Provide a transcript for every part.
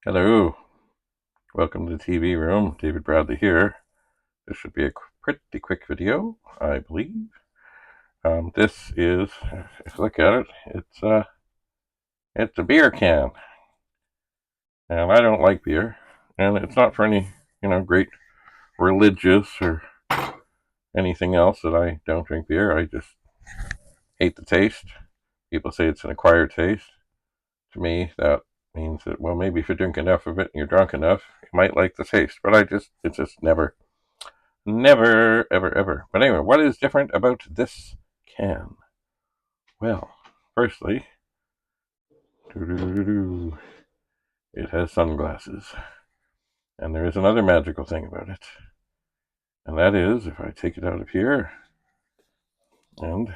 Hello, welcome to the TV room. David Bradley here. This should be a pretty quick video, I believe. This is, if you look at it, it's a beer can, and I don't like beer, and it's not for any, great religious or anything else that I don't drink beer. I just hate the taste. People say it's an acquired taste. To me, that means that, well, maybe if you drink enough of it and you're drunk enough, you might like the taste. But it's just never ever. But anyway, what is different about this can? Well, firstly, it has sunglasses. And there is another magical thing about it. And that is, if I take it out of here, and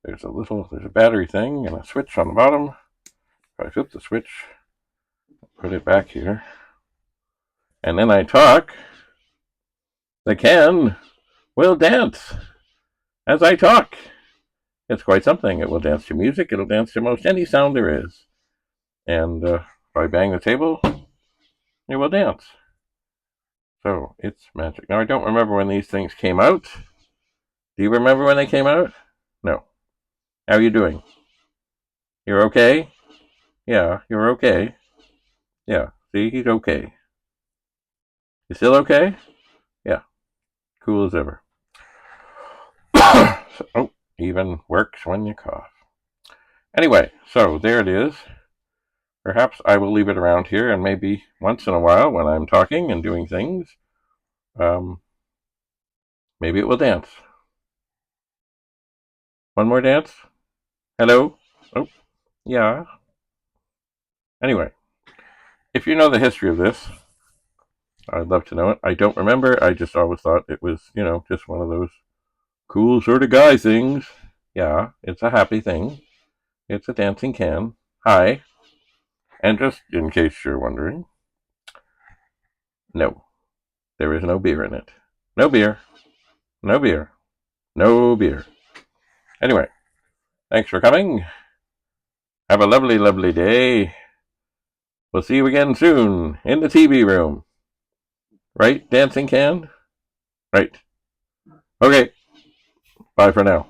there's a battery thing and a switch on the bottom. If I flip the switch, put it back here, and then I talk, the can will dance as I talk. It's quite something. It will dance to music. It'll dance to most any sound there is. And if I bang the table, it will dance. So it's magic. Now, I don't remember when these things came out. Do you remember when they came out? No. How are you doing? You're okay? Yeah, you're okay. Yeah, see, he's okay. You still okay? Yeah, cool as ever. So, even works when you cough. Anyway, so there it is. Perhaps I will leave it around here, and maybe once in a while when I'm talking and doing things, maybe it will dance. One more dance? Hello? Oh, yeah. Anyway, if you know the history of this, I'd love to know it. I don't remember. I just always thought it was, just one of those cool sort of guy things. Yeah, it's a happy thing. It's a dancing can. Hi. And just in case you're wondering, no, there is no beer in it. No beer. No beer. No beer. Anyway, thanks for coming. Have a lovely, lovely day. We'll see you again soon in the TV room. Right, dancing can? Right. Okay. Bye for now.